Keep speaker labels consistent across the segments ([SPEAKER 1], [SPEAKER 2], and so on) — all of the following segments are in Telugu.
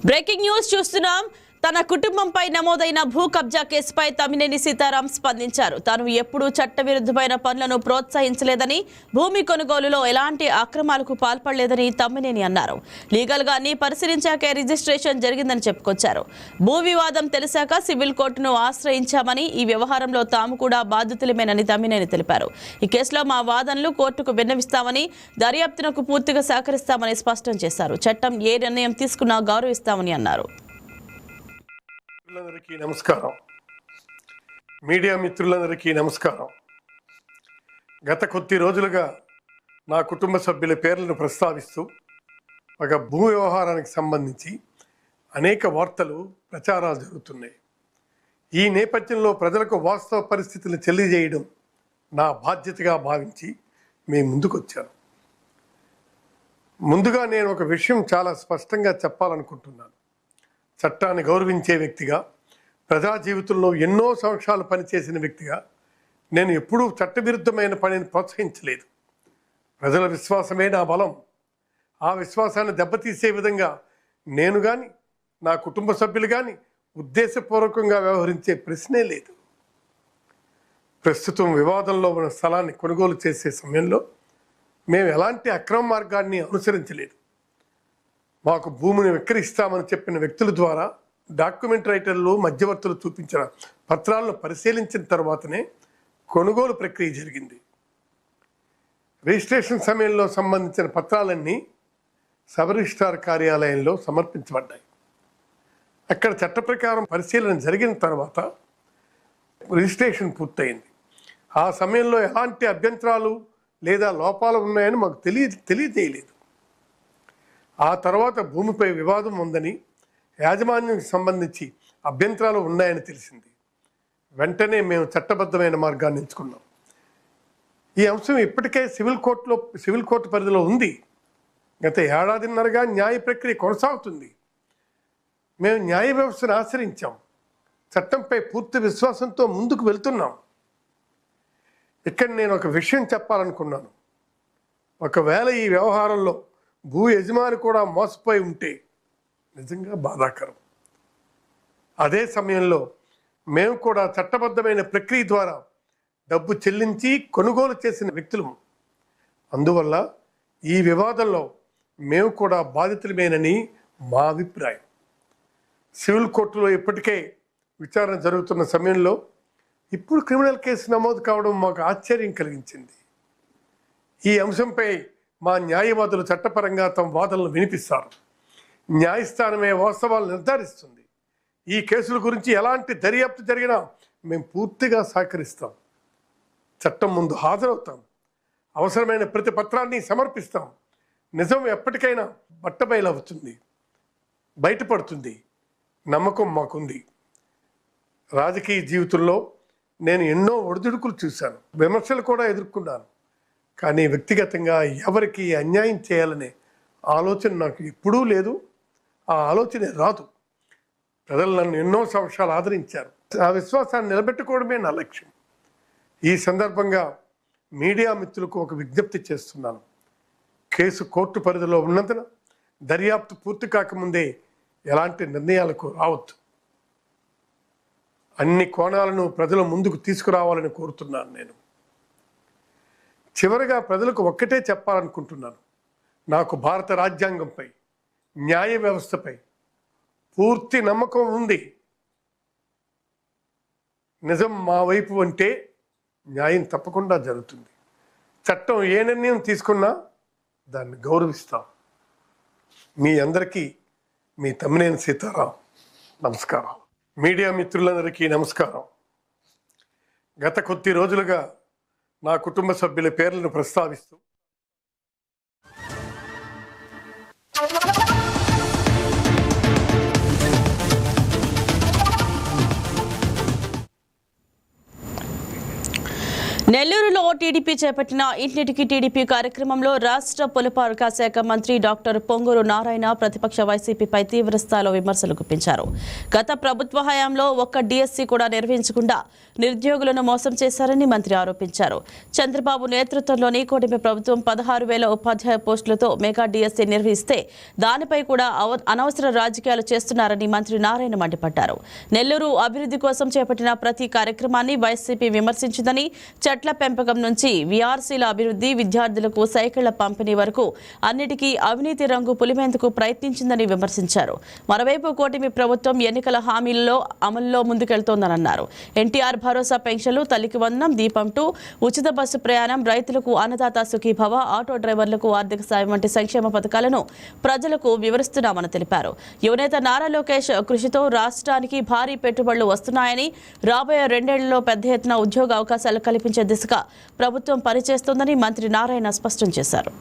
[SPEAKER 1] బ్రేకింగ్ న్యూస్ చూస్తున్నాం. తన కుటుంబంపై నమోదైన భూ కబ్జా కేసుపై తమ్మినేని సీతారాం స్పందించారు. తాను ఎప్పుడూ చట్టవిరుద్ధమైన పనులను ప్రోత్సహించలేదని, భూమి కొనుగోలులో ఎలాంటి అక్రమాలకు పాల్పడలేదని తమ్మినేని అన్నారు. లీగల్ గా అన్ని పరిశీలించాకే రిజిస్ట్రేషన్ జరిగిందని చెప్పుకొచ్చారు. భూ వివాదం తెలిసాక సివిల్ కోర్టును ఆశ్రయించామని, ఈ వ్యవహారంలో తాము కూడా బాధితులమేనని తమ్మినేని తెలిపారు. ఈ కేసులో మా వాదనలు కోర్టుకు విన్నవిస్తామని, దర్యాప్తునకు పూర్తిగా సహకరిస్తామని స్పష్టం చేశారు. చట్టం ఏ నిర్ణయం తీసుకున్నా గౌరవిస్తామని అన్నారు.
[SPEAKER 2] నమస్కారం. మీడియా మిత్రులందరికీ నమస్కారం. గత కొద్ది రోజులుగా నా కుటుంబ సభ్యుల పేర్లను ప్రస్తావిస్తూ ఒక భూ వ్యవహారానికి సంబంధించి అనేక వార్తలు ప్రచారాలు జరుగుతున్నాయి. ఈ నేపథ్యంలో ప్రజలకు వాస్తవ పరిస్థితులను తెలియజేయడం నా బాధ్యతగా భావించి మీ ముందుకు వచ్చాను. ముందుగా నేను ఒక విషయం చాలా స్పష్టంగా చెప్పాలనుకుంటున్నాను. చట్టాన్ని గౌరవించే వ్యక్తిగా, ప్రజా జీవితంలో ఎన్నో సంవత్సరాలు పనిచేసిన వ్యక్తిగా నేను ఎప్పుడూ చట్టవిరుద్ధమైన పనిని ప్రోత్సహించలేదు. ప్రజల విశ్వాసమే నా బలం. ఆ విశ్వాసాన్ని దెబ్బతీసే విధంగా నేను కానీ, నా కుటుంబ సభ్యులు కానీ ఉద్దేశపూర్వకంగా వ్యవహరించే ప్రశ్నే లేదు. ప్రస్తుతం వివాదంలో ఉన్న స్థలాన్ని కొనుగోలు చేసే సమయంలో మేము ఎలాంటి అక్రమ మార్గాన్ని అనుసరించలేదు. మాకు భూమిని విక్రయిస్తామని చెప్పిన వ్యక్తుల ద్వారా డాక్యుమెంట్ రైటర్లు, మధ్యవర్తులు చూపించిన పత్రాలను పరిశీలించిన తర్వాతనే కొనుగోలు ప్రక్రియ జరిగింది. రిజిస్ట్రేషన్ సమయంలో సంబంధించిన పత్రాలన్నీ సబ్ రిజిస్ట్రార్ కార్యాలయంలో సమర్పించబడ్డాయి. అక్కడ చట్ట ప్రకారం పరిశీలన జరిగిన తర్వాత రిజిస్ట్రేషన్ పూర్తయింది. ఆ సమయంలో ఎలాంటి అభ్యంతరాలు లేదా లోపాలు ఉన్నాయని మాకు తెలియజేయలేదు. ఆ తర్వాత భూమిపై వివాదం ఉందని, యాజమాన్యానికి సంబంధించి అభ్యంతరాలు ఉన్నాయని తెలిసింది. వెంటనే మేము చట్టబద్ధమైన మార్గాన్ని ఎంచుకున్నాం. ఈ అంశం ఇప్పటికే సివిల్ కోర్టు పరిధిలో ఉంది. గత ఏడాదిన్నరగా న్యాయ ప్రక్రియ కొనసాగుతుంది. మేము న్యాయ వ్యవస్థను ఆశ్రయించాం. చట్టంపై పూర్తి విశ్వాసంతో ముందుకు వెళ్తున్నాం. ఇక్కడ నేను ఒక విషయం చెప్పాలనుకున్నాను. ఒకవేళ ఈ వ్యవహారంలో భూ యజమాని కూడా మోసపోయి ఉంటే నిజంగా బాధాకరం. అదే సమయంలో మేము కూడా చట్టబద్ధమైన ప్రక్రియ ద్వారా డబ్బు చెల్లించి కొనుగోలు చేసిన వ్యక్తులము. అందువల్ల ఈ వివాదంలో మేము కూడా బాధితులమేనని మా అభిప్రాయం. సివిల్ కోర్టులో ఇప్పటికే విచారణ జరుగుతున్న సమయంలో ఇప్పుడు క్రిమినల్ కేసు నమోదు కావడం మాకు ఆశ్చర్యం కలిగించింది. ఈ అంశంపై మా న్యాయవాదులు చట్టపరంగా తమ వాదనలు వినిపిస్తారు. న్యాయస్థానమే వాస్తవాలు నిర్ధారిస్తుంది. ఈ కేసుల గురించి ఎలాంటి దర్యాప్తు జరిగినా మేము పూర్తిగా సహకరిస్తాం. చట్టం ముందు హాజరవుతాం. అవసరమైన ప్రతి పత్రాన్ని సమర్పిస్తాం. నిజం ఎప్పటికైనా బట్టబయలవుతుంది, బయటపడుతుంది. నమ్మకం మాకుంది. రాజకీయ జీవితంలో నేను ఎన్నో ఒడిదుడుకులు చూశాను, విమర్శలు కూడా ఎదుర్కొన్నాను. కానీ వ్యక్తిగతంగా ఎవరికి అన్యాయం చేయాలనే ఆలోచన నాకు ఎప్పుడూ లేదు. ఆ ఆలోచనే రాదు. ప్రజలు నన్ను ఎన్నో సంవత్సరాలు ఆదరించారు. ఆ విశ్వాసాన్ని నిలబెట్టుకోవడమే నా లక్ష్యం. ఈ సందర్భంగా మీడియా మిత్రులకు ఒక విజ్ఞప్తి చేస్తున్నాను. కేసు కోర్టు పరిధిలో ఉన్నందున దర్యాప్తు పూర్తి కాకముందే ఎలాంటి నిర్ణయాలకు రావద్దు. అన్ని కోణాలను ప్రజల ముందుకు తీసుకురావాలని కోరుతున్నాను. నేను చివరిగా ప్రజలకు ఒక్కటే చెప్పాలనుకుంటున్నాను. నాకు భారత రాజ్యాంగంపై, న్యాయ వ్యవస్థపై పూర్తి నమ్మకం ఉంది. నిజం మా వైపు అంటే న్యాయం తప్పకుండా జరుగుతుంది. చట్టం ఏ నిర్ణయం తీసుకున్నా దాన్ని గౌరవిస్తాం. మీ అందరికీ మీ తమ్మినేని సీతారాం. నమస్కారం. మీడియా మిత్రులందరికీ నమస్కారం. గత కొద్ది రోజులుగా నా కుటుంబ సభ్యుల పేర్లను ప్రస్తావిస్తూ
[SPEAKER 1] నెల్లూరులో టీడీపీ చేపట్టిన ఇంటింటికి టీడీపీ కార్యక్రమంలో రాష్ట్ర పురపాలక శాఖ మంత్రి డాక్టర్ పొంగూరు నారాయణ ప్రతిపక్ష వైసీపీపై తీవ్రస్థాయిలో విమర్శలు గుప్పించారు. గత ప్రభుత్వ హయాంలో ఒక్క డీఎస్సీ కూడా నిర్వహించకుండా నిరుద్యోగులను మోసం చేశారని మంత్రి ఆరోపించారు. చంద్రబాబు నేతృత్వంలోని కూటమి ప్రభుత్వం 16,000 ఉపాధ్యాయ పోస్టులతో మెగా డీఎస్సీ నిర్వహిస్తే దానిపై కూడా అనవసర రాజకీయాలు చేస్తున్నారని మంత్రి నారాయణ మండిపడ్డారు. నెల్లూరు అభివృద్ధి కోసం చేపట్టిన ప్రతి కార్యక్రమాన్ని వైసీపీ విమర్శించిందని, చెట్ల పెంపకం నుంచి వీఆర్సీల అభివృద్ధి, విద్యార్థులకు సైకిళ్ల పంపిణీ వరకు అన్నిటికీ అవినీతి రంగు పులిమేందుకు ప్రయత్నించిందని విమర్శించారు. మరోవైపు కూటమి ప్రభుత్వం ఎన్నికల హామీలలో అమలులో ముందుకెళ్తోందన్నారు. ఎన్టీఆర్ భరోసా పెన్షన్లు, తల్లికి వందనం, దీపం 2, ఉచిత బస్సు ప్రయాణం, రైతులకు అన్నదాత సుఖీభవ, ఆటో డ్రైవర్లకు ఆర్థిక సాయం వంటి సంక్షేమ పథకాలను ప్రజలకు వివరిస్తున్నామని తెలిపారు. యువనేత నారా లోకేష్ కృషితో రాష్ట్రానికి భారీ పెట్టుబడులు వస్తున్నాయని, రాబోయే 2 ఏళ్లలో పెద్ద ఎత్తున ఉద్యోగ అవకాశాలు కల్పించే దిశగా ప్రభుత్వం పనిచేస్తోందని మంత్రి నారాయణ స్పష్టం చేశారు.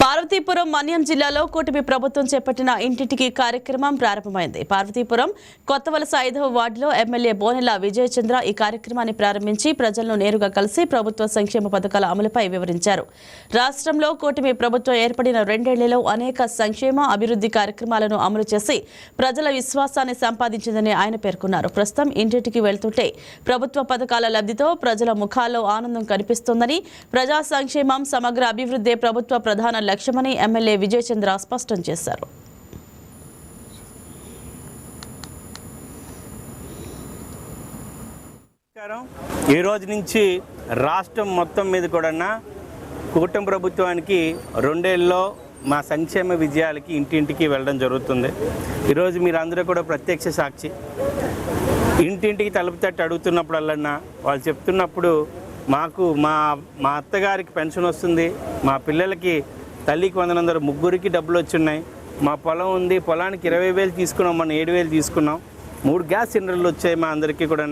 [SPEAKER 1] పార్వతీపురం మన్యం జిల్లాలో కూటమి ప్రభుత్వం చేపట్టిన ఇంటింటికి కార్యక్రమం ప్రారంభమైంది. పార్వతీపురం కొత్తవలస 5వ వార్డులో ఎమ్మెల్యే బోనెల విజయచంద్ర ఈ కార్యక్రమాన్ని ప్రారంభించి ప్రజలను నేరుగా కలిసి ప్రభుత్వ సంక్షేమ పథకాల అమలుపై వివరించారు. రాష్ట్రంలో కూటమి ప్రభుత్వం ఏర్పడిన 2 ఏళ్లలో అనేక సంక్షేమ అభివృద్ధి కార్యక్రమాలను అమలు చేసి ప్రజల విశ్వాసాన్ని సంపాదించిందని ఆయన పేర్కొన్నారు. ప్రస్తుతం ఇంటింటికి వెళ్తుంటే ప్రభుత్వ పథకాల లబ్ధితో ప్రజల ముఖాల్లో ఆనందం కనిపిస్తోందని, ప్రజా సంక్షేమం, సమగ్ర అభివృద్ధి ప్రభుత్వ ప్రధాన లక్ష్యమని ఎమ్మెల్యే విజయచంద్ర స్పష్టం చేశారు.
[SPEAKER 3] ఈ రోజు నుంచి రాష్ట్రం మొత్తం మీద కూడా కూటమి ప్రభుత్వానికి 2 ఏళ్లలో మా సంక్షేమ విజయాలకి ఇంటింటికి వెళ్ళడం జరుగుతుంది. ఈరోజు మీరందరూ కూడా ప్రత్యక్ష సాక్షి. ఇంటింటికి తలుపు తట్టి అడుగుతున్నప్పుడల్లా వాళ్ళు చెప్తున్నప్పుడు మాకు మా అత్తగారికి పెన్షన్ వస్తుంది, మా పిల్లలకి తల్లికి 100 ముగ్గురికి డబ్బులు వచ్చున్నాయి, మా పొలం ఉంది, పొలానికి 20,000 తీసుకున్నాం, మనం 7,000 తీసుకున్నాం, 3 గ్యాస్ సిలిండర్లు వచ్చాయి మా అందరికీ కూడా,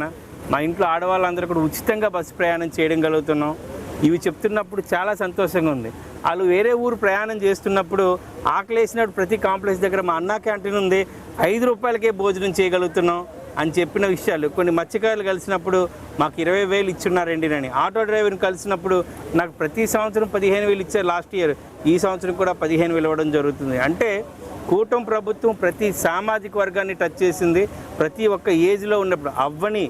[SPEAKER 3] మా ఇంట్లో ఆడవాళ్ళందరూ కూడా ఉచితంగా బస్సు ప్రయాణం చేయడం గలుగుతున్నాం. ఇవి చెప్తున్నప్పుడు చాలా సంతోషంగా ఉంది. వాళ్ళు వేరే ఊరు ప్రయాణం చేస్తున్నప్పుడు ఆకలేసినప్పుడు ప్రతి కాంప్లెక్స్ దగ్గర మా అన్నా క్యాంటీన్ ఉంది, 5 రూపాయలకే భోజనం చేయగలుగుతున్నాం అని చెప్పిన విషయాలు. కొన్ని మత్స్యకారులు కలిసినప్పుడు మాకు 20,000 ఇచ్చున్నారండి అని, ఆటో డ్రైవర్ని కలిసినప్పుడు నాకు ప్రతి సంవత్సరం 15,000 ఇచ్చారు, లాస్ట్ ఇయర్, ఈ సంవత్సరం కూడా 15,000 ఇవ్వడం జరుగుతుంది. అంటే కూటమి ప్రభుత్వం ప్రతి సామాజిక వర్గాన్ని టచ్ చేసింది. ప్రతి ఒక్క ఏజ్లో ఉన్నప్పుడు అవ్వని,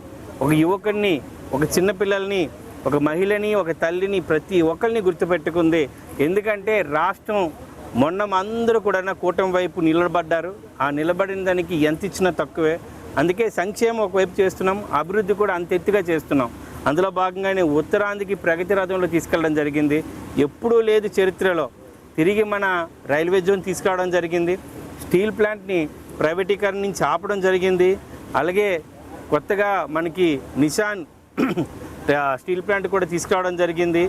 [SPEAKER 3] ఒక యువకుడిని, ఒక చిన్నపిల్లల్ని, ఒక మహిళని, ఒక తల్లిని, ప్రతి ఒక్కరిని గుర్తుపెట్టుకుంది. ఎందుకంటే రాష్ట్రం మొన్న అందరూ కూడా కూటమి వైపు నిలబడ్డారు. ఆ నిలబడిన దానికి ఎంత ఇచ్చినా తక్కువే. అందుకే సంక్షేమం ఒకవైపు చేస్తున్నాం, అభివృద్ధి కూడా అంత ఎత్తుగా చేస్తున్నాం. అందులో భాగంగానే ఉత్తరాంధ్రకి ప్రగతి రథంలో తీసుకెళ్ళడం జరిగింది. ఎప్పుడూ లేదు చరిత్రలో. తిరిగి మన రైల్వే జోన్ తీసుకురావడం జరిగింది. స్టీల్ ప్లాంట్ని ప్రైవేటీకరణ నుంచి ఆపడం జరిగింది. అలాగే కొత్తగా మనకి నిషాన్ స్టీల్ ప్లాంట్ కూడా తీసుకురావడం జరిగింది.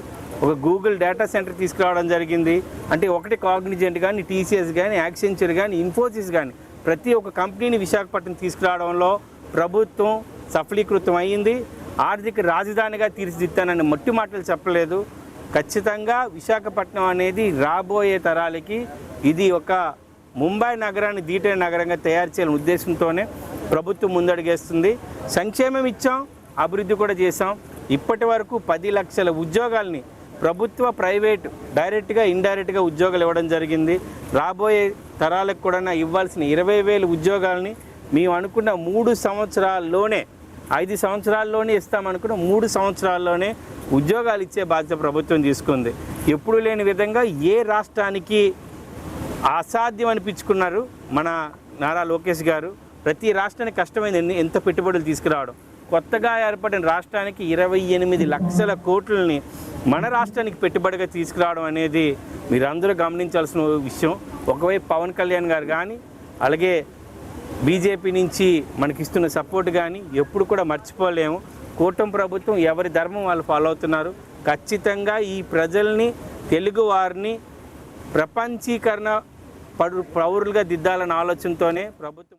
[SPEAKER 3] ఒక గూగుల్ డేటా సెంటర్ తీసుకురావడం జరిగింది. అంటే ఒకటి కాగ్నిజెంట్ కానీ, టీసీఎస్ కానీ, యాక్సెంచర్ కానీ, ఇన్ఫోసిస్ కానీ ప్రతి ఒక్క కంపెనీని విశాఖపట్నం తీసుకురావడంలో ప్రభుత్వం సఫలీకృతం అయ్యింది. ఆర్థిక రాజధానిగా తీర్చిదిద్దానని మట్టి మాటలు చెప్పలేదు. ఖచ్చితంగా విశాఖపట్నం అనేది రాబోయే తరాలకి ఇది ఒక ముంబై నగరాన్ని దీటైన నగరంగా తయారు చేయాలనే ఉద్దేశంతోనే ప్రభుత్వం ముందడుగేస్తుంది. సంక్షేమం ఇచ్చాం, అభివృద్ధి కూడా చేసాం. ఇప్పటి వరకు 10 లక్షల ఉద్యోగాల్ని ప్రభుత్వ, ప్రైవేట్, డైరెక్ట్గా, ఇండైరెక్ట్గా ఉద్యోగాలు ఇవ్వడం జరిగింది. రాబోయే తరాలకు కూడా ఇవ్వాల్సిన 20,000 ఉద్యోగాలని మేము అనుకున్న 3 సంవత్సరాల్లోనే, 5 సంవత్సరాల్లోనే ఇస్తామనుకున్న 3 సంవత్సరాల్లోనే ఉద్యోగాలు ఇచ్చే బాధ్యత ప్రభుత్వం తీసుకుంది. ఎప్పుడు లేని విధంగా ఏ రాష్ట్రానికి అసాధ్యం అనిపించుకున్నారు మన నారా లోకేష్ గారు. ప్రతి రాష్ట్రానికి కష్టమైంది ఎంత పెట్టుబడులు తీసుకురావడం. కొత్తగా ఏర్పడిన రాష్ట్రానికి 28 లక్షల కోట్లని మన రాష్ట్రానికి పెట్టుబడిగా తీసుకురావడం అనేది మీరందరూ గమనించాల్సిన విషయం. ఒకవైపు పవన్ కళ్యాణ్ గారు కానీ, అలాగే బీజేపీ నుంచి మనకిస్తున్న సపోర్ట్ కానీ ఎప్పుడు కూడా మర్చిపోలేము. కూటమి ప్రభుత్వం ఎవరి ధర్మం వాళ్ళు ఫాలో అవుతున్నారు. ఖచ్చితంగా ఈ ప్రజల్ని తెలుగు వారిని ప్రపంచీకరణ పౌరులుగా దిద్దాలన్న ఆలోచనతోనే ప్రభుత్వం.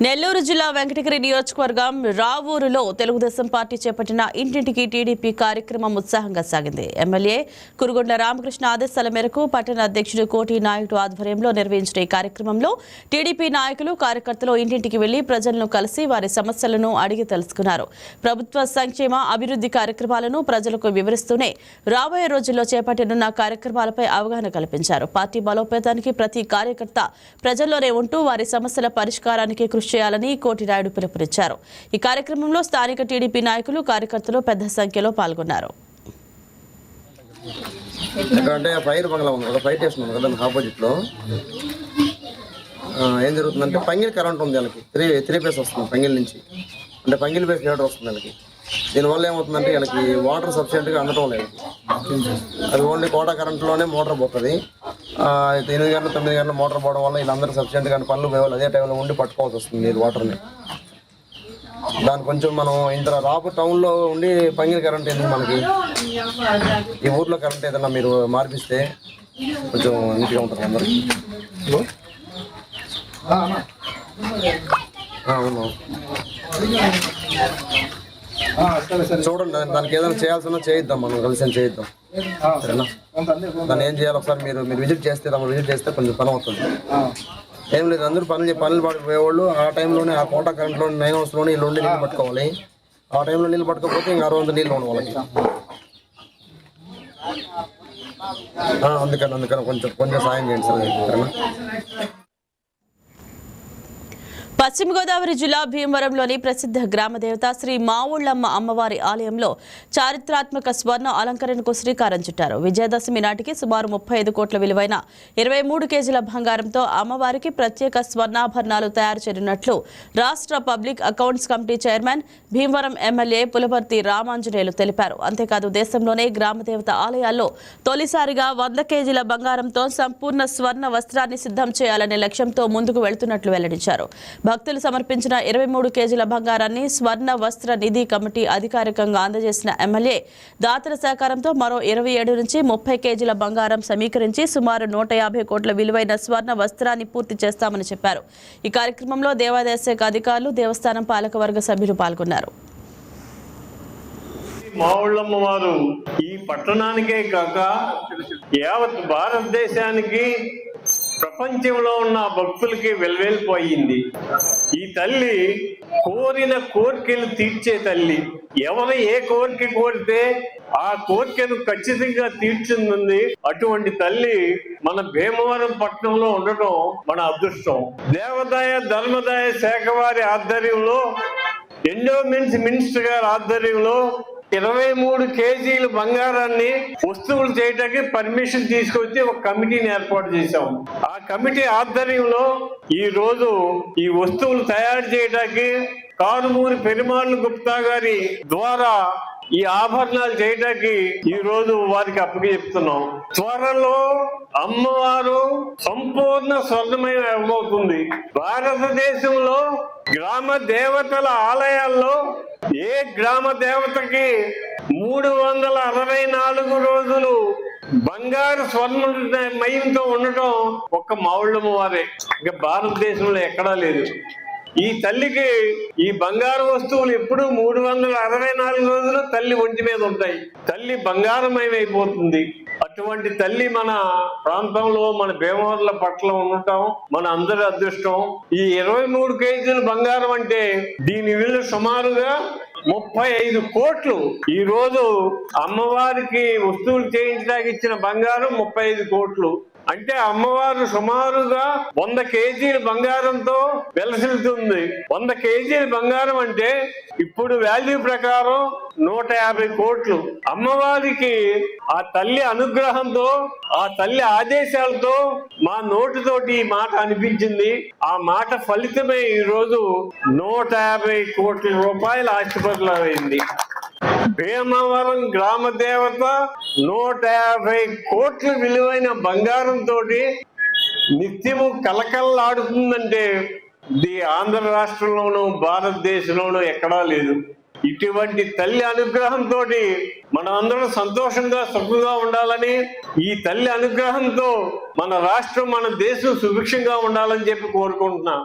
[SPEAKER 1] నెల్లూరు జిల్లా వెంకటగిరి నియోజకవర్గం రావూరులో తెలుగుదేశం పార్టీ చేపట్టిన ఇంటింటికి టీడీపీ కార్యక్రమం ఉత్సాహంగా సాగింది. ఎమ్మెల్యే కురుగొండ రామకృష్ణ ఆదేశాల మేరకు పట్టణ అధ్యక్షుడు కోటి నాయుడు ఆధ్వర్యంలో నిర్వహించిన ఈ కార్యక్రమంలో టీడీపీ నాయకులు కార్యకర్తలు ఇంటింటికి వెళ్లి ప్రజలను కలిసి వారి సమస్యలను అడిగి తెలుసుకున్నారు. ప్రభుత్వ సంక్షేమ అభివృద్ధి కార్యక్రమాలను ప్రజలకు వివరిస్తూనే రాబోయే రోజుల్లో చేపట్టనున్న కార్యక్రమాలపై అవగాహన కల్పించారు. పార్టీ బలోపేతానికి ప్రతి కార్యకర్త ప్రజల్లోనే ఉంటూ వారి సమస్యల పరిష్కారానికి కృషి చేయాలని కోటి నాయుడు పిలుపునిచ్చారు. ఈ కార్యక్రమంలో స్థానిక టీడీపీ నాయకులు కార్యకర్తలు పెద్ద సంఖ్యలో పాల్గొన్నారు.
[SPEAKER 4] ఫైర్ బంగ్లా ఉంది కదా, ఫైర్ స్టేషన్ ఉంది కదా, ఆపోజిట్ లో ఏం జరుగుతుందంటే పంగిల్ కరెంట్ ఉంది. వాళ్ళకి త్రీ ఫేస్ వస్తుంది పంగిల్ నుంచి, అంటే పంగిల్ బేస్ లీటర్ వస్తుంది వాళ్ళకి. దీనివల్ల ఏమవుతుందంటే వీళ్ళకి వాటర్ సఫిషియెంట్గా అందటం లేదు. అది ఓన్లీ కోటా కరెంట్లోనే మోటార్ పోతుంది. 8 గంటలు 9 గంటలు మోటార్ పోవడం వల్ల వీళ్ళందరూ సఫిషియెంట్గా పనులు పోవాలి, అదే టైంలో ఉండి పట్టుకోవాల్సి వస్తుంది మీరు వాటర్ని. దాని కొంచెం మనం ఇంత రాపు టౌన్లో ఉండి పంగిల్ కరెంట్ ఎందుకు మనకి, ఈ ఊర్లో కరెంట్ ఏదన్నా మీరు మార్పిస్తే కొంచెం నీట్గా ఉంటుంది అందరికి. అవును చూడండి, దానికి ఏదైనా చేయాల్సిన చేయిద్దాం, మనం కలిసి చేయిద్దాం సరేనా. దాన్ని ఏం చేయాలి ఒకసారి మీరు విజిట్ చేస్తే కొంచెం పని అవుతుంది. ఏం లేదు, అందరూ పనులు పడిపోయేవాళ్ళు ఆ టైంలోనే ఆ కోటా కరెంట్లో 9 అవర్స్లోనే వీళ్ళు ఉండి నీళ్ళు పట్టుకోవాలి. ఆ టైంలో నీళ్ళు పట్టుకోకపోతే ఇంకా 600 నీళ్ళు ఉండి వాళ్ళకి. అందుకని కొంచెం సాయం చేయండి సార్ సరేనా.
[SPEAKER 1] పశ్చిమ గోదావరి జిల్లా భీమవరంలోని ప్రసిద్ధ గ్రామదేవత శ్రీ మావుళ్లమ్మ అమ్మవారి ఆలయంలో చారిత్రాత్మక స్వర్ణ అలంకరణకు శ్రీకారం చుట్టారు. విజయదశమి నాటికి సుమారు 35 కోట్ల విలువైన 23 కేజీల బంగారంతో అమ్మవారికి ప్రత్యేక స్వర్ణాభరణాలు తయారు చేయనున్నట్లు రాష్ట్ర public accounts committee chairman Bhimavaram MLA Pulaparthi Ramanjaneyulu తెలిపారు. అంతేకాదు దేశంలోనే గ్రామదేవత ఆలయాల్లో తొలిసారిగా 100 కేజీల బంగారంతో సంపూర్ణ స్వర్ణ వస్త్రాన్ని సిద్ధం చేయాలనే లక్ష్యంతో ముందుకు వెళ్తున్నట్లు వెల్లడించారు. భక్తులు సమర్పించిన 23 కేజీల బంగారాన్ని స్వర్ణ వస్త్ర నిధి కమిటీ అధికారికంగా అందజేసిన ఎమ్మెల్యే దాతల సహకారంతో మరో 27 నుంచి 30 కేజీల బంగారం సమీకరించి సుమారు 150 కోట్ల విలువైన స్వర్ణ వస్త్రాన్ని పూర్తి చేస్తామని చెప్పారు. ఈ కార్యక్రమంలో దేవాదాయ శాఖ అధికారులు, దేవస్థానం పాలకవర్గ సభ్యులు పాల్గొన్నారు.
[SPEAKER 5] మావుళ్ళమ్మ వారు ఈ పట్టణానికే కాక యావత్ భారతదేశానికి, ప్రపంచంలో ఉన్న భక్తులకి వెల్వేలిపోయింది. ఈ తల్లి కోరిన కోరికలు తీర్చే తల్లి. ఎవరు ఏ కోరిక కోరితే ఆ కోరికను ఖచ్చితంగా తీర్చుంది. అటువంటి తల్లి మన భీమవరం పట్టణంలో ఉండటం మన అదృష్టం. దేవాదాయ ధర్మదాయ శాఖ వారి ఆధ్వర్యంలో, ఎండోమెంట్స్ మినిస్టర్ గారి ఆధ్వర్యంలో 23 కేజీల బంగారాన్ని వస్తువులు చేయడానికి పర్మిషన్ తీసుకొచ్చి ఒక కమిటీని ఏర్పాటు చేశాం. ఆ కమిటీ ఆధ్వర్యంలో ఈ రోజు ఈ వస్తువులు తయారు చేయడానికి కారుమూరి పెరుమాళ్ గుప్తా గారి ద్వారా ఈ ఆభరణాలు చేయడానికి ఈ రోజు వారికి అప్పగిస్తున్నాం. త్వరలో అమ్మవారు సంపూర్ణ స్వర్ణమయం అవ్వబోతుంది. భారతదేశంలో గ్రామ దేవతల ఆలయాల్లో ఏ గ్రామ దేవతకి 364 రోజులు బంగారు స్వర్ణమయంతో ఉండటం ఒక్క మావుళ్ళమ్మ వారే. ఇక భారతదేశంలో ఎక్కడా లేదు. ఈ తల్లికి ఈ బంగారు వస్తువులు ఎప్పుడు 364 రోజులు తల్లి ఒంటి మీద ఉంటాయి. తల్లి బంగారమయమైపోతుంది. అటువంటి తల్లి మన ప్రాంతంలో, మన భీమవరంల పట్ల ఉండటం మన అందరి అదృష్టం. ఈ 23 కేజీల బంగారం అంటే దీని విలువ సుమారుగా 35 కోట్లు. ఈ రోజు అమ్మవారికి వస్తువులు చేయించడానికి ఇచ్చిన బంగారం 35 కోట్లు. అంటే అమ్మవారు సుమారుగా 100 కేజీల బంగారంతో వెలసిల్లుతుంది. 100 కేజీల బంగారం అంటే ఇప్పుడు వాల్యూ ప్రకారం 150 కోట్లు. అమ్మవారికి ఆ తల్లి అనుగ్రహంతో, ఆ తల్లి ఆదేశాలతో మా నోటితోటి ఈ మాట అనిపించింది. ఆ మాట ఫలితమే ఈ రోజు 150 కోట్ల రూపాయల ఆస్తిపరులైంది. భీమవరం గ్రామ దేవత 150 కోట్ల విలువైన బంగారంతో నిత్యము కలకల్లాడుతుందంటే ఇది ఆంధ్ర రాష్ట్రంలోనూ భారతదేశంలోనూ ఎక్కడా లేదు. ఇటువంటి తల్లి అనుగ్రహంతో మనమందరం సంతోషంగా సుఖంగా ఉండాలని, ఈ తల్లి అనుగ్రహంతో మన రాష్ట్రం మన దేశం సుభిక్షంగా ఉండాలని చెప్పి కోరుకుంటున్నా.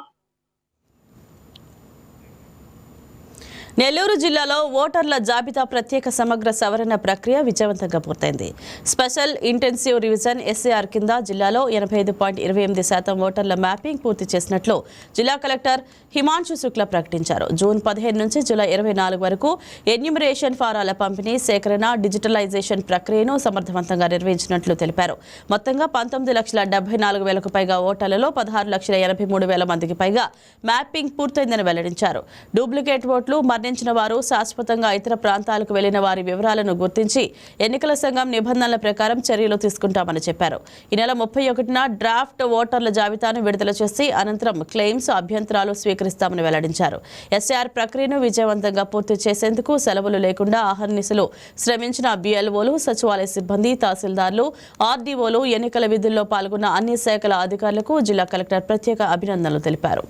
[SPEAKER 1] నెల్లూరు జిల్లాలో ఓటర్ల జాబితా ప్రత్యేక సమగ్ర సవరణ ప్రక్రియ విజయవంతంగా పూర్తయింది. స్పెషల్ ఇంటెన్సివ్ రివిజన్ ఎస్ఏఆర్ కింద జిల్లాలో 85.28% ఓటర్ల మ్యాపింగ్ పూర్తి చేసినట్లు జిల్లా కలెక్టర్ హిమాంశు శుక్లా ప్రకటించారు. జూన్ 15 నుంచి జూలై 24 వరకు ఎన్యూమరేషన్ ఫారాల పంపిణీ, సేకరణ, డిజిటలైజేషన్ ప్రక్రియను సమర్థవంతంగా నిర్వహించినట్లు తెలిపారు. మొత్తంగా 19,74,000కు పైగా ఓటర్లలో 16,83,000 మందికి పైగా మ్యాపింగ్ పూర్తయిందని వెల్లడించారు. డూప్లికేట్ ఓట్లు, మరణించిన వారు, శాశ్వతంగా ఇతర ప్రాంతాలకు వెళ్లిన వారి వివరాలను గుర్తించి ఎన్నికల సంఘం నిబంధనల ప్రకారం చర్యలు తీసుకుంటామని చెప్పారు. ఈ నెల 31న డ్రాఫ్ట్ ఓటర్ల జాబితాను విడుదల చేసి అనంతరం క్లెయిమ్స్, అభ్యంతరాలు స్వీకరిస్తామని వెల్లడించారు. ఎస్ఆర్ ప్రక్రియను విజయవంతంగా పూర్తి చేసేందుకు సెలవులు లేకుండా అహర్నిశలు శ్రమించిన బిఎల్ఓలు, సచివాలయ సిబ్బంది, తహసీల్దార్లు, ఆర్డీఓలు, ఎన్నికల విధుల్లో పాల్గొన్న అన్ని శాఖల అధికారులకు జిల్లా కలెక్టర్ ప్రత్యేక అభినందనలు తెలిపారు.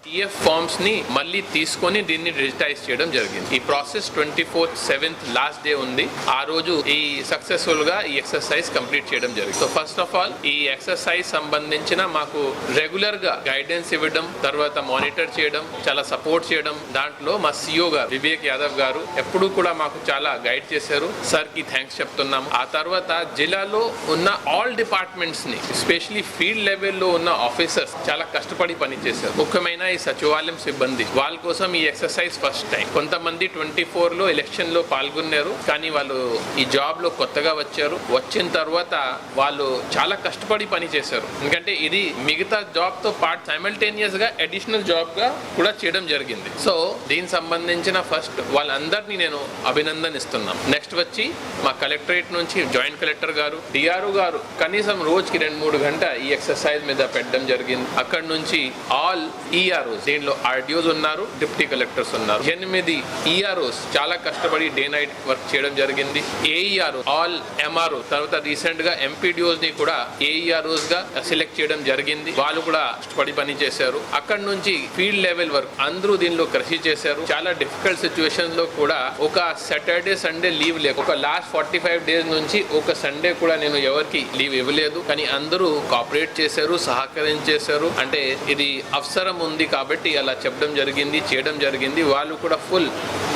[SPEAKER 6] టీఎఫ్ ఫార్మ్స్ ని మళ్ళీ తీసుకొని దీన్ని డిజిటైజ్ చేయడం జరిగింది. ఈ ప్రాసెస్ 24/7 లాస్ట్ డే ఉంది. ఆ రోజు ఈ సక్సెస్ఫుల్ గా ఈ ఎక్సర్సైజ్ కంప్లీట్ చేయడం జరిగింది. సో ఫస్ట్ ఆఫ్ ఆల్ ఈ ఎక్సర్సైజ్ సంబంధించిన మాకు రెగ్యులర్ గా గైడెన్స్ ఇవ్వడం, తర్వాత మానిటర్ చేయడం, చాలా సపోర్ట్ చేయడం, దాంట్లో మా సిఓ గారు వివేక్ యాదవ్ గారు ఎప్పుడూ కూడా మాకు చాలా గైడ్ చేశారు. సార్ కి థ్యాంక్స్ చెప్తున్నాము. ఆ తర్వాత జిల్లాలో ఉన్న ఆల్ డిపార్ట్మెంట్స్ ని, ఎస్పెషలీ ఫీల్డ్ లెవెల్లో ఉన్న ఆఫీసర్స్ చాలా కష్టపడి పనిచేశారు. ముఖ్యమైన ఈ సచివాలయం సిబ్బంది వాళ్ళ కోసం ఈ ఎక్సర్సైజ్ ఫస్ట్ టైం. కొంతమంది 24లో ఎలక్షన్ లో పాల్గొన్నారు, కానీ వాళ్ళు ఈ జాబ్ లో కొత్తగా వచ్చారు. వచ్చిన తర్వాత వాళ్ళు చాలా కష్టపడి పని చేశారు. ఎందుకంటే ఇది మిగతా జాబ్ తో పాటు సైమల్టేనియస్ గా అడిషనల్ జాబ్ గా కూడా చేయడం జరిగింది. సో దీనికి సంబంధించిన ఫస్ట్ వాళ్ళందరినీ నేను అభినందనిస్తున్నాం. నెక్స్ట్ వచ్చి మా కలెక్టరేట్ నుంచి జాయింట్ కలెక్టర్ గారు, డిఆర్ఓ గారు కనీసం రోజుకి 2-3 గంటల ఈ ఎక్సర్సైజ్ మీద పెట్టడం జరిగింది. అక్కడ నుంచి ఆల్ ఈఆర్ఓస్, దీనిలో ఆర్డీఓస్ ఉన్నారు, డిప్యూటీ కలెక్టర్స్ ఉన్నారు, 8 ఈఆర్ఓస్ చాలా కష్టపడి డే నైట్ వర్క్ చేయడం జరిగింది. ఏఈఆర్ఓ, ఆల్ ఎంఆర్ఓ, తర్వాత రీసెంట్ గా ఎంపీడీఓస్ ని కూడా ఏఈఆర్ఓస్ గా సెలెక్ట్ చేయడం జరిగింది. వాళ్ళు కూడా కష్టపడి పని చేశారు. అక్కడ నుంచి ఫీల్డ్ లెవెల్ వర్క్ అందరూ దీనిలో కృషి చేశారు. చాలా డిఫికల్ట్ సిచ్యువేషన్ లో కూడా ఒక సాటర్డే, సండే లీవ్ లేదు. ఒక లాస్ట్ 45 డేస్ నుంచి ఒక సండే కూడా నేను ఎవరికి లీవ్ ఇవ్వలేదు. కానీ అందరూ కోఆపరేట్ చేశారు, సహకరించేశారు. అంటే ఇది అవసరం ఉంది కాబట్టి అలా చెప్పడం జరిగింది, చేయడం జరిగింది. వాళ్ళు కూడా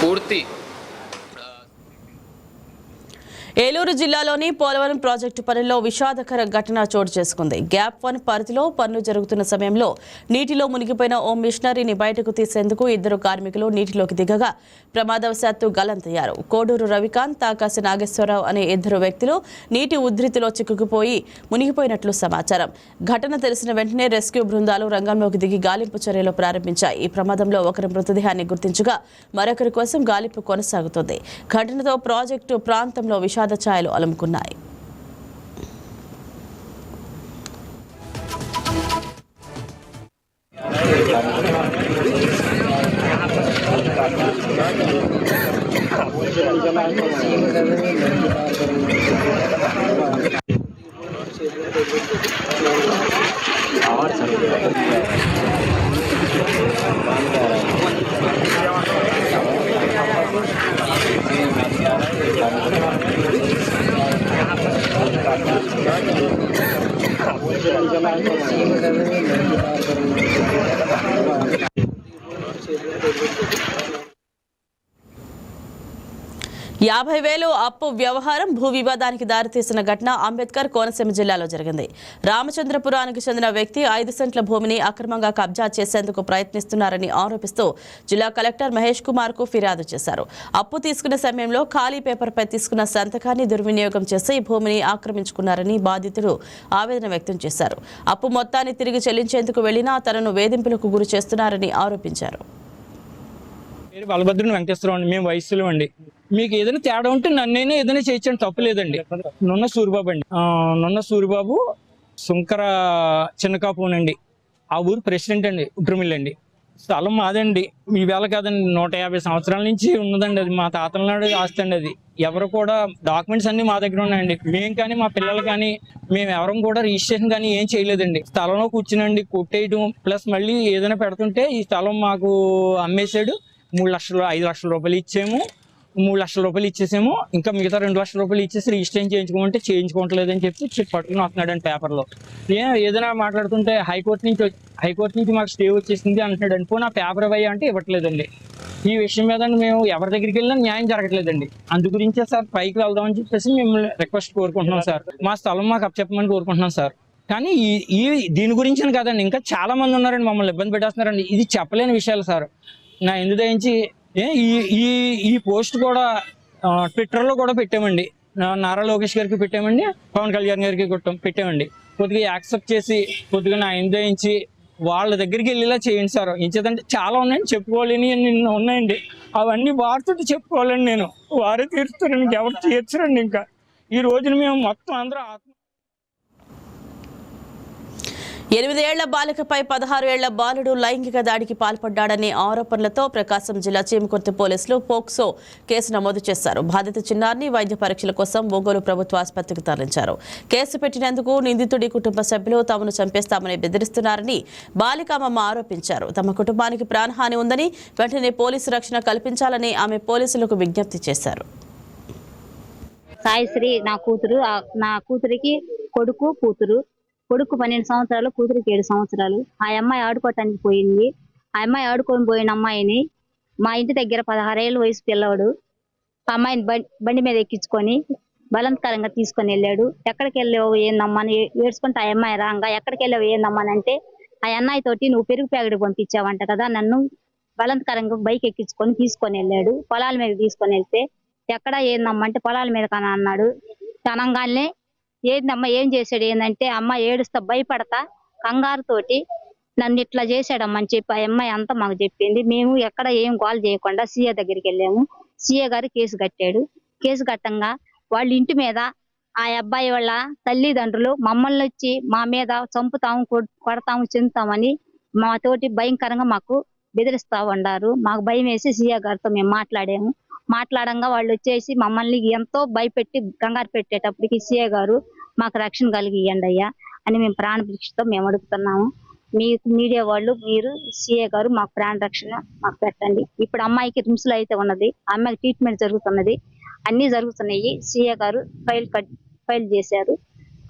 [SPEAKER 6] పూర్తి.
[SPEAKER 1] ఏలూరు జిల్లాలోని పోలవరం ప్రాజెక్టు పనుల్లో విషాదకర ఘటన చోటు చేసుకుంది. గ్యాప్ 1 పరిధిలో పనులు జరుగుతున్న సమయంలో నీటిలో మునిగిపోయిన ఓ మిషనరీని బయటకు తీసేందుకు 2 కార్మికులు నీటిలోకి దిగగా ప్రమాదవశాత్తు గల్లంతయ్యారు. కోడూరు రవికాంత్, తాకాసి నాగేశ్వరరావు అనే 2 వ్యక్తులు నీటి ఉధృతిలో చిక్కుకుపోయి మునిగిపోయినట్లు సమాచారం. ఘటన తెలిసిన వెంటనే రెస్క్యూ బృందాలు రంగంలోకి దిగి గాలింపు చర్యలు ప్రారంభించాయి. ఈ ప్రమాదంలో ఒకరి మృతదేహాన్ని గుర్తించగా మరొకరి కోసం గాలింపు కొనసాగుతోంది. ఘటనతో ప్రాజెక్టు ప్రాంతంలో విషాద ఛాయలు అలుముకున్నాయి. $50,000 అప్పు వ్యవహారం భూ వివాదానికి దారితీసిన ఘటన అంబేద్కర్ కోనసీమ జిల్లాలో జరిగింది. రామచంద్రపురానికి చెందిన వ్యక్తి 5 సెంట్ల భూమిని అక్రమంగా కబ్జా చేసేందుకు ప్రయత్నిస్తున్నారని ఆరోపిస్తూ జిల్లా కలెక్టర్ మహేష్ కుమార్ కు ఫిర్యాదు చేశారు. అప్పు తీసుకునే సమయంలో ఖాళీ పేపర్పై తీసుకున్న సంతకాన్ని దుర్వినియోగం చేసి భూమిని ఆక్రమించుకున్నారని బాధితుడు ఆవేదన వ్యక్తం చేశారు. అప్పు మొత్తాన్ని తిరిగి చెల్లించేందుకు వెళ్లినా తనను వేధింపులకు గురి చేస్తున్నారని ఆరోపించారు.
[SPEAKER 7] బలభద్రుని వెంకటేశ్వరరావు అండి, మేము వయసులో అండి. మీకు ఏదైనా తేడా ఉంటే నన్నైనా ఏదైనా చేయించండి, తప్పు లేదండి. నున్న సూరిబాబు అండి, నున్న సూరిబాబు సుంకర చిన్నకాపునండి. ఆ ఊరు ప్రెసిడెంట్ అండి, ఉట్రమిల్లి అండి. స్థలం మాదండి, ఈవేళ కాదండి, 150 సంవత్సరాల నుంచి ఉన్నదండి. అది మా తాతల నాడు ఆస్తి అండి. అది ఎవరు కూడా డాక్యుమెంట్స్ అన్ని మా దగ్గర ఉన్నాయండి. మేము కానీ మా పిల్లలు కానీ మేము ఎవరం కూడా రిజిస్ట్రేషన్ కానీ ఏం చేయలేదండి. స్థలంలో కూర్చునండి కొట్టేయడం, ప్లస్ మళ్ళీ ఏదైనా పెడుతుంటే ఈ స్థలం మాకు అమ్మేసాడు, 3 లక్షలు 5 లక్షల రూపాయలు ఇచ్చాము, 3 లక్షల రూపాయలు ఇచ్చేసాము, ఇంకా మిగతా 2 లక్షల రూపాయలు ఇచ్చేసి రిజిస్ట్రేషన్ చేయించుకోమంటే చేయించుకోవట్లేదని చెప్పి పట్టుకుని వస్తున్నాడండి పేపర్లో. ఏదైనా మాట్లాడుతుంటే హైకోర్టు నుంచి మాకు స్టే వచ్చేసింది అంటున్నాడండి. పోనీ ఆ పేపర్ ఇవ్వయ్యా అంటే ఇవ్వట్లేదండి. ఈ విషయం మీద మేము ఎవరి దగ్గరికి వెళ్ళినా న్యాయం జరగట్లేదండి. అందు గురించే సార్ పైకి వెళ్దామని చెప్పేసి మేము రిక్వెస్ట్ కోరుకుంటున్నాం సార్. మా స్థలం మాకు అప్పచెప్పమని కోరుకుంటున్నాం సార్. కానీ ఈ దీని గురించి కదండి, ఇంకా చాలా మంది ఉన్నారండి మమ్మల్ని ఇబ్బంది పెట్టేస్తున్నారండి. ఇది చెప్పలేని విషయాలు సార్. నా ఎందు దయించి ఈ పోస్ట్ కూడా ట్విట్టర్లో కూడా పెట్టామండి. నారా లోకేష్ గారికి పెట్టామండి, పవన్ కళ్యాణ్ గారికి పెట్టామండి. కొద్దిగా యాక్సెప్ట్ చేసి కొద్దిగా నా ఎందు దయించి వాళ్ళ దగ్గరికి వెళ్ళేలా చేయండి సార్. ఇంచేదంటే చాలా ఉన్నాయండి, చెప్పుకోలేని నిన్న ఉన్నాయండి. అవన్నీ వారితో చెప్పుకోవాలండి. నేను వారే తీరుస్తారండి, ఎవరు తీర్చరండి. ఇంకా ఈ రోజున మేము మొత్తం అందరూ
[SPEAKER 1] 8 ఏళ్ల బాలికపై 16 ఏళ్ల బాలుడు లైంగిక దాడికి పాల్పడ్డాడనే ఆరోపణలతో ప్రకాశం జిల్లా చీమకుర్తి పోలీసులు పోక్సో కేసు నమోదు చేశారు. బాధిత చిన్నారిని వైద్య పరీక్షల కోసం ఒంగోలు ప్రభుత్వ ఆసుపత్రికి తరలించారు. కేసు పెట్టినందుకు నిందితుడి కుటుంబ సభ్యులు తమను చంపేస్తామని బెదిరిస్తున్నారని బాలికామమ్మ ఆరోపించారు. తమ కుటుంబానికి ప్రాణహాని ఉందని, వెంటనే పోలీసు రక్షణ కల్పించాలని ఆమె పోలీసులకు విజ్ఞప్తి చేశారు.
[SPEAKER 8] సాయిశ్రీ నా కూతురికి కొడుకు 12 సంవత్సరాలు, కూతురికి 7 సంవత్సరాలు. ఆ అమ్మాయి ఆడుకోవటానికి పోయింది. ఆ అమ్మాయి ఆడుకొని పోయిన అమ్మాయిని మా ఇంటి దగ్గర 16 ఏళ్ళ వయసు పిల్లవాడు ఆ అమ్మాయిని బండి మీద ఎక్కించుకొని బలత్కారంగా తీసుకొని వెళ్ళాడు. ఎక్కడికి వెళ్ళావు ఏందమ్మని ఏడ్చుకుంటే ఆ అమ్మాయి రాగా ఎక్కడికి వెళ్ళావు ఏందమ్మని అంటే, ఆ అన్నయ్య తోటి నువ్వు పెరుగు ప్యాకెట్ పంపించావంట కదా, నన్ను బలత్కారంగా బైక్ ఎక్కించుకొని తీసుకొని వెళ్ళాడు. పొలాల మీద తీసుకొని వెళ్తే ఎక్కడ ఏందమ్మంటే పొలాల మీద కానీ అన్నాడు. అనగానే ఏందమ్మా ఏం చేశాడు ఏంటంటే, అమ్మ ఏడుస్తా భయపడతా కంగారుతోటి నన్ను ఇట్లా చేశాడమ్మని చెప్పి ఆ అమ్మాయి అంతా మాకు చెప్పింది. మేము ఎక్కడ ఏం కాల్ చేయకుండా సీఏ దగ్గరికి వెళ్ళాము. సీఏ గారు కేసు కట్టాడు. కేసు కట్టంగా వాళ్ళ ఇంటి మీద ఆ అబ్బాయి వాళ్ళ తల్లిదండ్రులు మమ్మల్ని వచ్చి మా మీద చంపుతాము, కొడతాము, చెందుతామని మాతోటి భయంకరంగా మాకు బెదిరిస్తా ఉన్నారు. మాకు భయం వేసి సీఏ గారితో మేము మాట్లాడంగా వాళ్ళు వచ్చేసి మమ్మల్ని ఎంతో భయపెట్టి కంగారు పెట్టేటప్పటికి సీఏ గారు మాకు రక్షణ కలిగి ఇవ్వండి అయ్యా అని మేము ప్రాణ భిక్షతో మేము అడుగుతున్నాము. మీకు మీడియా వాళ్ళు మీరు సీఏ గారు మాకు ప్రాణ రక్షణ మాకు పెట్టండి. ఇప్పుడు అమ్మాయికి రిమ్స్ లో అయితే ఉన్నది, అమ్మాయికి ట్రీట్మెంట్ జరుగుతున్నది, అన్ని జరుగుతున్నాయి. సీఏ గారు ఫైల్ చేశారు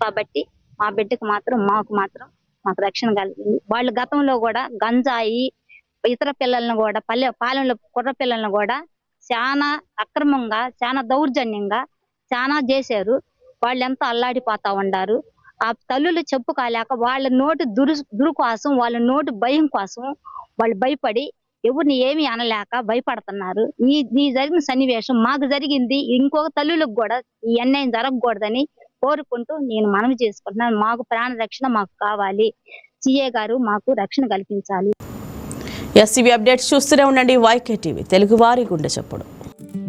[SPEAKER 8] కాబట్టి మా బిడ్డకు మాత్రం మాకు రక్షణ కలిగింది. వాళ్ళు గతంలో కూడా గంజాయి ఇతర పిల్లలను కూడా పాలెంలో కుర్ర పిల్లలను కూడా చాలా అక్రమంగా, చాలా దౌర్జన్యంగా చాలా చేశారు. వాళ్ళు ఎంతో అల్లాడిపోతా ఉన్నారు. ఆ తల్లులు చెప్పుకోలేక వాళ్ళ నోటి దురు కోసం, వాళ్ళ నోటి భయం కోసం వాళ్ళు భయపడి ఎవరిని ఏమీ అనలేక భయపడుతున్నారు. ఈ జరిగిన సన్నివేశం మాకు జరిగింది, ఇంకొక తల్లులకు కూడా ఈ అన్యాయం జరగకూడదని కోరుకుంటూ నేను మనవి చేసుకుంటున్నాను. మాకు ప్రాణ రక్షణ మాకు కావాలి. సీఏ గారు మాకు రక్షణ కల్పించాలి.
[SPEAKER 1] ఎస్టీవీ అప్డేట్స్ చూస్తూనే ఉండండి. వైకే టీవీ, తెలుగువారి గుండె చప్పుడు.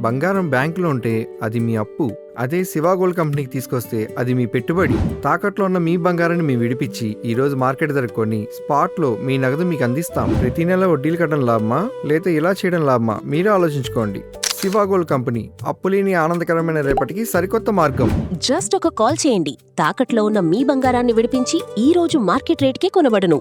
[SPEAKER 9] బంగారం బ్యాంకులో ఉంటే అది మీ అప్పు, అదే శివ గోల్డ్ కంపెనీకి తీసుకొస్తే అది మీ పెట్టుబడి. తాకట్లో ఉన్న మీ బంగారాన్ని మేము విడిపించి ఈ రోజు మార్కెట్ ధర కొని స్పాట్లో మీ నగదు మీకు అందిస్తాం. ప్రతి నెల వడ్డీలు కట్టడం లాభమా లేదా ఇలా చేయడం లాభమా మీరే ఆలోచించుకోండి. శివ గోల్డ్ కంపెనీ, అప్పులేని ఆనందకరమైన రేపటికి సరికొత్త మార్గం.
[SPEAKER 10] జస్ట్ ఒక కాల్ చేయండి. తాకట్లో ఉన్న మీ బంగారాన్ని విడిపించి ఈ రోజు మార్కెట్ రేట్కే కొనబడును.